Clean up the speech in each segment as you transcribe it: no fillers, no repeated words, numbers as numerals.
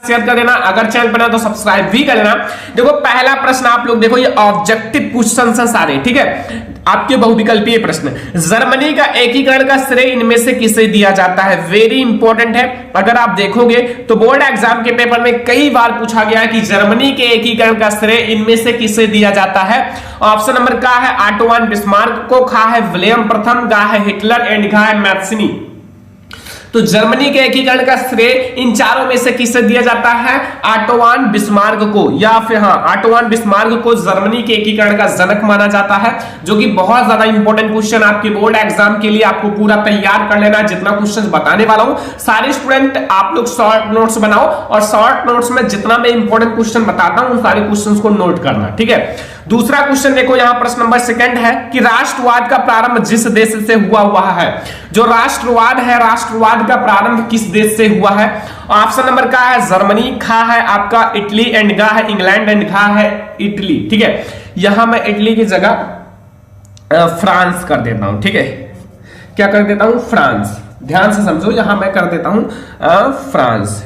Share कर देना, अगर चैनल पर ना तो सब्सक्राइब भी कर देना। देखो पहला प्रश्न आप लोग देखो, ये ऑब्जेक्टिव क्वेश्चन है सारे, ठीक है, आपके बहुविकल्पीय प्रश्न। जर्मनी का एकीकरण का श्रेय इनमें से किसे दिया जाता है? वेरी इंपॉर्टेंट है। अगर आप देखोगे तो बोर्ड एग्जाम के पेपर में कई बार पूछा गया कि जर्मनी के एकीकरण का श्रेय इनमें से किसे दिया जाता है। ऑप्शन नंबर का है ऑटो बिस्मार्क को, खा है विलियम प्रथम, गा है हिटलर एंड घा है मैत्सनी। तो जर्मनी के एकीकरण का श्रेय इन चारों में से किसे दिया जाता है? ऑटो बिस्मार्क को, या फिर हाँ ऑटो बिस्मार्क को जर्मनी के एकीकरण का जनक माना जाता है, जो कि बहुत ज्यादा इंपॉर्टेंट क्वेश्चन आपके बोर्ड एग्जाम के लिए आपको पूरा तैयार कर लेना। जितना क्वेश्चन बताने वाला हूं सारे स्टूडेंट आप लोग शॉर्ट नोट्स बनाओ, और शॉर्ट नोट्स में जितना मैं इंपॉर्टेंट क्वेश्चन बताता हूं उन सारे क्वेश्चंस को नोट करना, ठीक है। दूसरा क्वेश्चन देखो, यहां प्रश्न नंबर सेकंड है कि राष्ट्रवाद का प्रारंभ जिस देश से हुआ है। जो राष्ट्रवाद है, राष्ट्रवाद का प्रारंभ किस देश से हुआ है? ऑप्शन नंबर का है जर्मनी, खा है आपका इटली एंड गा है इंग्लैंड एंड घा है इटली, ठीक है। यहां मैं इटली की जगह फ्रांस कर देता हूं, ठीक है। क्या कर देता हूं? फ्रांस। ध्यान से समझो, यहां मैं कर देता हूं फ्रांस,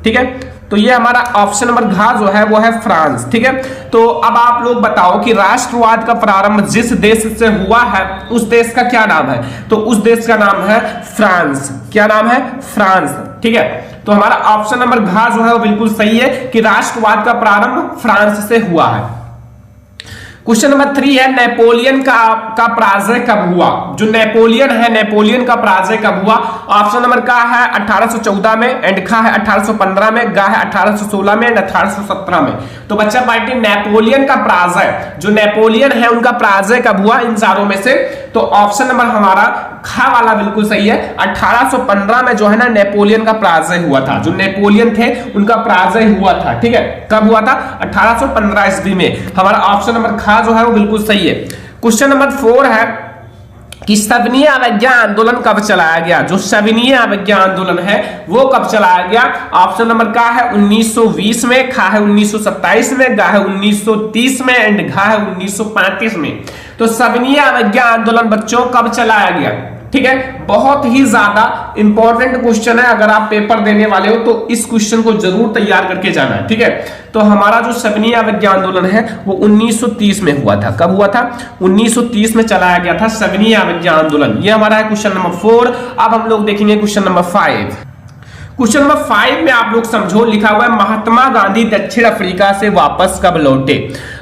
ठीक है। तो ये हमारा ऑप्शन नंबर घ जो है वो है फ्रांस, ठीक है। तो अब आप लोग बताओ कि राष्ट्रवाद का प्रारंभ जिस देश से हुआ है उस देश का क्या नाम है? तो उस देश का नाम है फ्रांस। क्या नाम है? फ्रांस, ठीक है। तो हमारा ऑप्शन नंबर घ जो है वो बिल्कुल सही है कि राष्ट्रवाद का प्रारंभ फ्रांस से हुआ है। क्वेश्चन नंबर 3 है नेपोलियन का पराजय कब हुआ? जो नेपोलियन है, नेपोलियन का पराजय कब हुआ? ऑप्शन नंबर का है 1814 में एंड खा है 1815 में, गा है 1816 में एंड 1817 में। तो बच्चा पार्टी नेपोलियन का पराजय, जो नेपोलियन है उनका पराजय कब हुआ इन चारों में से? तो ऑप्शन नंबर हमारा खा वाला बिल्कुल सही है। 1815 में जो है ना नेपोलियन का पराजय हुआ था। जो नेपोलियन थे उनका पराजय हुआ था, ठीक है। कब हुआ था? 1815 ईस्वी में। हमारा ऑप्शन नंबर खा जो है वो बिल्कुल सही है। क्वेश्चन नंबर 4 है कि सविनय अवज्ञा आंदोलन कब चलाया गया? जो सविनय अवज्ञा आंदोलन है वो कब चलाया गया? ऑप्शन नंबर का है 1920 में, खा है 1927 में, गा है 1930 में एंड घा है 1935 में। तो सविनय अवज्ञा आंदोलन बच्चों कब चलाया गया? ठीक है, बहुत ही ज्यादा इंपॉर्टेंट क्वेश्चन है। अगर आप पेपर देने वाले हो तो इस क्वेश्चन को जरूर तैयार करके जाना है, ठीक है। तो हमारा जो सविनय अवज्ञा आंदोलन है वो 1930 में हुआ था। कब हुआ था? 1930 में चलाया गया था सविनय अवज्ञा आंदोलन। ये हमारा है क्वेश्चन नंबर 4। अब हम लोग देखेंगे क्वेश्चन नंबर 5। क्वेश्चन नंबर 5 में आप लोग समझो, लिखा हुआ है महात्मा गांधी दक्षिण अफ्रीका से वापस कब लौटे?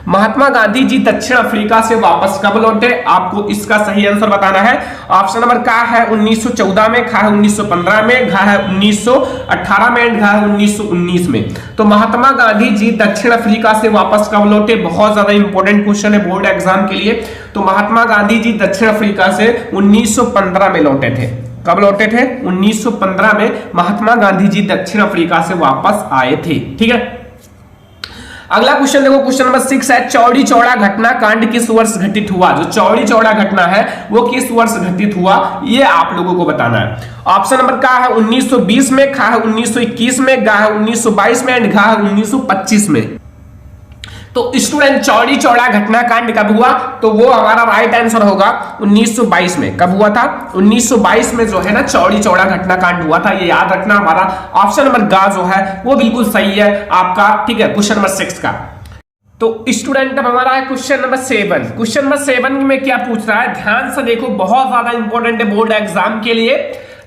महात्मा गांधी जी दक्षिण अफ्रीका से वापस कब लौटे? आपको इसका सही आंसर बताना है। ऑप्शन नंबर का है 1914 में, खा है 1915 में, घा है 1918 में एंड घा है 1919 में। तो महात्मा गांधी जी दक्षिण अफ्रीका से वापस कब लौटे? बहुत ज्यादा इंपॉर्टेंट क्वेश्चन है बोर्ड एग्जाम के लिए। तो महात्मा गांधी जी दक्षिण अफ्रीका से 1915 में लौटे थे। कब लौटे थे? 1915 में महात्मा गांधी जी दक्षिण अफ्रीका से वापस आए थे, ठीक है। अगला क्वेश्चन देखो, क्वेश्चन नंबर 6 है चौड़ी चौड़ा घटना कांड किस वर्ष घटित हुआ? जो चौड़ी चौड़ा घटना है वो किस वर्ष घटित हुआ, ये आप लोगों को बताना है। ऑप्शन नंबर का है 1920 में, खा है 1921 में, गा है 1922 में एंड घा है 1925 में। तो स्टूडेंट चौड़ी चौड़ा घटना कांड कब हुआ? तो वो हमारा राइट आंसर होगा 1922 में। कब हुआ था? 1922 में जो है ना चौड़ी चौड़ा घटना कांड हुआ था। ये याद रखना। हमारा ऑप्शन नंबर गा जो है वो बिल्कुल सही है आपका, ठीक है, क्वेश्चन नंबर 6 का। तो स्टूडेंट अब हमारा है क्वेश्चन नंबर 7। क्वेश्चन नंबर 7 में क्या पूछ रहा है? ध्यान से देखो, बहुत ज्यादा इंपॉर्टेंट है बोर्ड एग्जाम के लिए।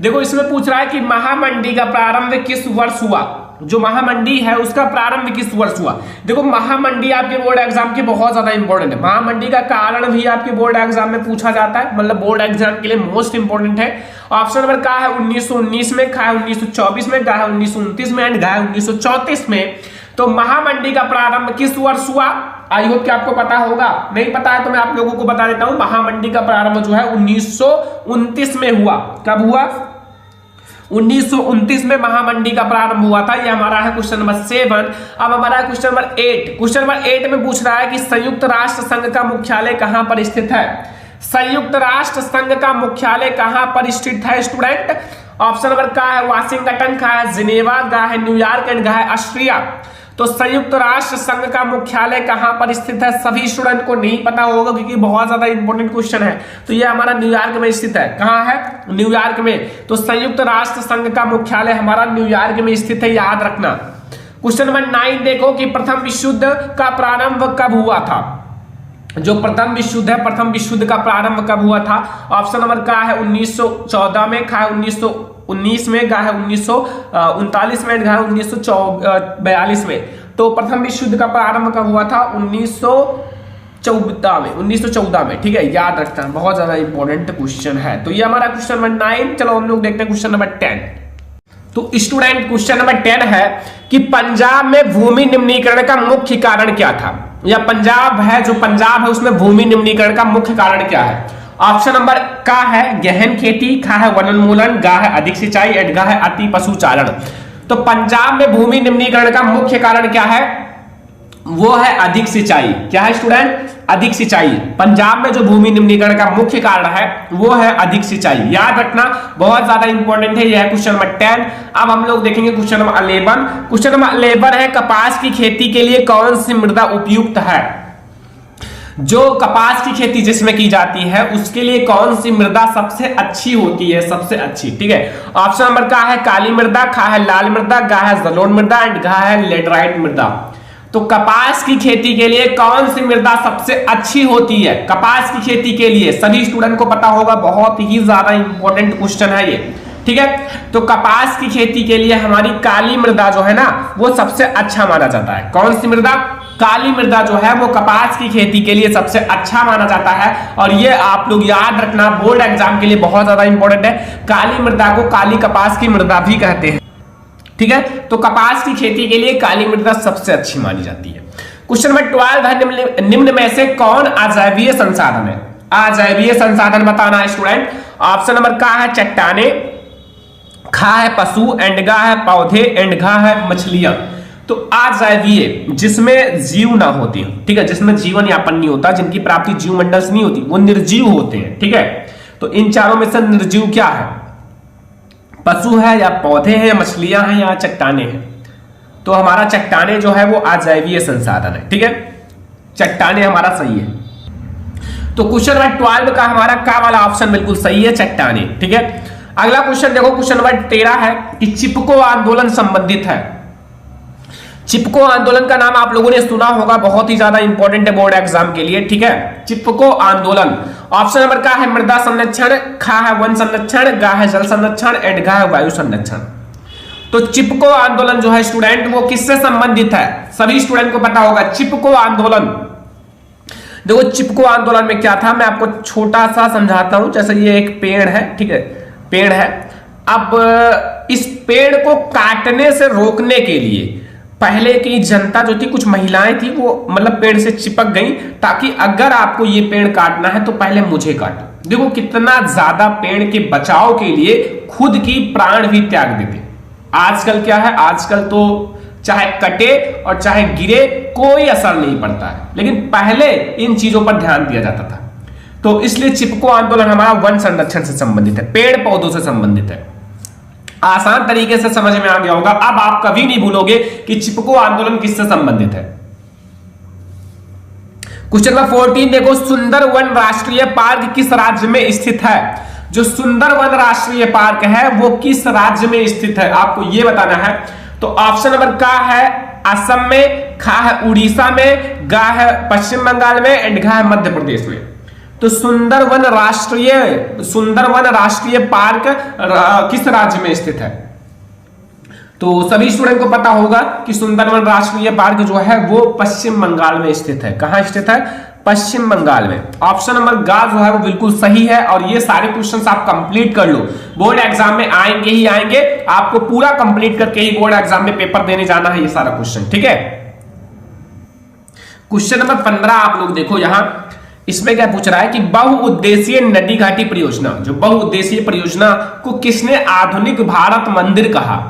देखो इसमें पूछ रहा है कि महामंडी का प्रारंभ किस वर्ष हुआ? जो महामंडी है उसका प्रारंभ किस वर्ष हुआ? देखो महामंडी आपके बोर्ड एग्जाम के बहुत ज्यादा इंपॉर्टेंट है। महामंडी का कारण भी आपके बोर्ड एग्जाम में पूछा जाता है, मतलब बोर्ड एग्जाम के लिए मोस्ट इंपॉर्टेंट है। ऑप्शन नंबर का है 1919 में, खा है 1924 में, गा है 1929 में एंड घा है 1934 में। तो महामंडी का प्रारंभ किस वर्ष हुआ? आई होप कि आपको पता होगा। नहीं पता है तो मैं आप लोगों को बता देता हूं। महामंडी का प्रारंभ जो है 1929 में हुआ। कब हुआ? 1929 में महामंडी का प्रारंभ हुआ था। ये हमारा है क्वेश्चन नंबर 7। अब हमारा है क्वेश्चन नंबर 8। क्वेश्चन नंबर 8 में पूछ रहा है कि संयुक्त राष्ट्र संघ का मुख्यालय कहां पर स्थित है? संयुक्त राष्ट्र संघ का मुख्यालय कहां पर स्थित है स्टूडेंट? ऑप्शन नंबर का है वाशिंगटन, का है जिनेवा, गा है न्यूयॉर्क एंड गा है ऑस्ट्रिया। तो संयुक्त राष्ट्र संघ का मुख्यालय कहां पर स्थित है? सभी स्टूडेंट को नहीं पता होगा क्योंकि बहुत ज्यादा इंपॉर्टेंट क्वेश्चन है। तो ये हमारा न्यूयॉर्क में स्थित है। कहां है? न्यूयॉर्क में। तो संयुक्त राष्ट्र संघ का मुख्यालय हमारा न्यूयॉर्क में स्थित है, याद रखना। क्वेश्चन नंबर 9 देखो कि प्रथम विश्व युद्ध का प्रारंभ कब हुआ था? जो प्रथम विश्व युद्ध है, प्रथम विश्व युद्ध का प्रारंभ कब हुआ था? ऑप्शन नंबर का है 1914 में, का है 1919 में, का है 1939 में, का है 1942 में। तो प्रथम विश्व युद्ध का प्रारंभ कब हुआ था? 1914 में। ठीक है, याद रखना, बहुत ज्यादा इंपॉर्टेंट क्वेश्चन है। तो ये हमारा क्वेश्चन नंबर 9। चलो हम लोग देखते हैं क्वेश्चन नंबर 10। तो स्टूडेंट क्वेश्चन नंबर 10 है कि पंजाब में भूमि निम्नीकरण का मुख्य कारण क्या था? या पंजाब है, जो पंजाब है उसमें भूमि निम्नीकरण का मुख्य कारण क्या है? ऑप्शन नंबर का है गहन खेती, खा है वनोन्मूलन, गा है अधिक सिंचाई, एंड गा है अति पशुचारण। तो पंजाब में भूमि निम्नीकरण का मुख्य कारण क्या है? वो है अधिक सिंचाई। क्या है स्टूडेंट? अधिक सिंचाई। पंजाब में जो भूमि निम्नीकरण का मुख्य कारण है वो है अधिक सिंचाई। याद रखना, बहुत ज्यादा इंपॉर्टेंट है। यह है क्वेश्चन नंबर 10। अब हम लोग देखेंगे क्वेश्चन नंबर 11। क्वेश्चन नंबर 11 है कपास की खेती के लिए कौन सी मृदा उपयुक्त है? जो कपास की खेती जिसमें की जाती है उसके लिए कौन सी मृदा सबसे अच्छी होती है? सबसे अच्छी। ठीक है, ऑप्शन नंबर का है काली मृदा, खा है लाल मृदा, गा है जलोढ़ मृदा, एंड घा है लेटराइट मृदा। तो कपास की खेती के लिए कौन सी मृदा सबसे अच्छी होती है? कपास की खेती के लिए सभी स्टूडेंट को पता होगा, बहुत ही ज्यादा इंपॉर्टेंट क्वेश्चन है ये। ठीक है, तो कपास की खेती के लिए हमारी काली मृदा जो है ना वो सबसे अच्छा माना जाता है। कौन सी मृदा? काली मृदा जो है वो कपास की खेती के लिए सबसे अच्छा माना जाता है। और ये आप लोग याद रखना, बोर्ड एग्जाम के लिए बहुत ज्यादा इंपॉर्टेंट है। काली मृदा को काली कपास की मृदा भी कहते हैं। ठीक है, तो कपास की खेती के लिए काली मृदा सबसे अच्छी मानी जाती है। क्वेश्चन नंबर 12 है निम्न में से कौन अजैवीय संसाधन है? अजैवीय संसाधन बताना है स्टूडेंट। ऑप्शन नंबर का है चट्टाने, खा है पशु, एंड गा है पौधे, एंड घा है मछलियां। तो अजैवीय जिसमें जीव ना होते हैं, ठीक है, जिसमें जीवन यापन नहीं होता, जिनकी प्राप्ति जीव मंडल से नहीं होती, वो निर्जीव होते हैं। ठीक है, तो इन चारों में से निर्जीव क्या है? पशु है, या पौधे हैं, या मछलियां हैं, या चट्टाने हैं। तो हमारा चट्टाने जो है वो अजैवीय संसाधन है। ठीक है, चट्टाने हमारा सही है। तो क्वेश्चन नंबर 12 का हमारा का वाला ऑप्शन बिल्कुल सही है, चट्टाने। ठीक है, अगला क्वेश्चन देखो, क्वेश्चन नंबर 13 है कि चिपको आंदोलन संबंधित है। चिपको आंदोलन का नाम आप लोगों ने सुना होगा, बहुत ही ज्यादा इंपॉर्टेंट है बोर्ड एग्जाम के लिए। ठीक है, चिपको आंदोलन। ऑप्शन नंबर का है मृदा संरक्षण, खा है वन संरक्षण, गा है जल संरक्षण, एंड घा है वायु संरक्षण। तो चिपको आंदोलन जो है स्टूडेंट वो किससे संबंधित है? सभी स्टूडेंट को पता होगा चिपको आंदोलन। देखो चिपको आंदोलन में क्या था, मैं आपको छोटा सा समझाता हूं। जैसे ये एक पेड़ है, ठीक है, पेड़ है। अब इस पेड़ को काटने से रोकने के लिए पहले की जनता जो थी, कुछ महिलाएं थी, वो मतलब पेड़ से चिपक गई, ताकि अगर आपको ये पेड़ काटना है तो पहले मुझे काटो। देखो कितना ज्यादा पेड़ के बचाव के लिए खुद की प्राण भी त्याग देते। आजकल क्या है, आजकल तो चाहे कटे और चाहे गिरे कोई असर नहीं पड़ता है, लेकिन पहले इन चीजों पर ध्यान दिया जाता था। तो इसलिए चिपको आंदोलन हमारा वन संरक्षण से संबंधित है, पेड़ पौधों से संबंधित है। आसान तरीके से समझ में आ गया होगा। अब आप कभी नहीं भूलोगे कि चिपको आंदोलन किससे संबंधित है। क्वेश्चन नंबर 14 देखो, सुंदरवन राष्ट्रीय पार्क किस राज्य में स्थित है? जो सुंदरवन राष्ट्रीय पार्क है वो किस राज्य में स्थित है, आपको यह बताना है। तो ऑप्शन नंबर का है असम में, खा है उड़ीसा में, गा है पश्चिम बंगाल में, एंड घा है मध्य प्रदेश में। तो सुंदरवन राष्ट्रीय पार्क किस राज्य में स्थित है? तो सभी स्टूडेंट को पता होगा कि सुंदरवन राष्ट्रीय पार्क जो है वो पश्चिम बंगाल में स्थित है। कहां स्थित है? पश्चिम बंगाल में। ऑप्शन नंबर गा जो है वो बिल्कुल सही है। और ये सारे क्वेश्चंस आप कंप्लीट कर लो, बोर्ड एग्जाम में आएंगे ही आएंगे, आपको पूरा कंप्लीट करके ही बोर्ड एग्जाम में पेपर देने जाना है ये सारा क्वेश्चन। ठीक है, क्वेश्चन नंबर 15 आप लोग देखो यहां, इसमें क्या पूछ रहा है कि बहुउद्देशीय नदी घाटी परियोजना, जो बहुउद्देशीय परियोजना को किसने आधुनिक भारत मंदिर कहा?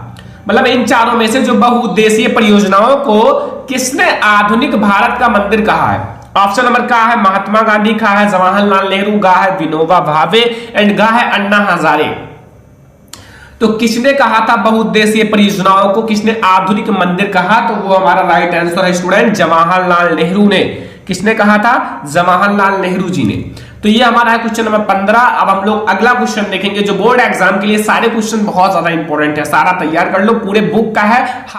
मतलब इन चारों में से जो बहुउद्देशीय परियोजनाओं को किसने आधुनिक भारत का मंदिर कहा है? ऑप्शन नंबर का है महात्मा गांधी, खा है जवाहरलाल नेहरू, गा है विनोबा भावे, एंड गा है अन्ना हजारे। तो किसने कहा था बहुउद्देशीय परियोजनाओं को किसने आधुनिक मंदिर कहा? तो वो हमारा राइट आंसर है स्टूडेंट जवाहरलाल नेहरू ने। किसने कहा था? जवाहरलाल नेहरू जी ने। तो ये हमारा है क्वेश्चन नंबर 15। अब हम लोग अगला क्वेश्चन देखेंगे जो बोर्ड एग्जाम के लिए सारे क्वेश्चन बहुत ज्यादा इंपॉर्टेंट है, सारा तैयार कर लो, पूरे बुक का है।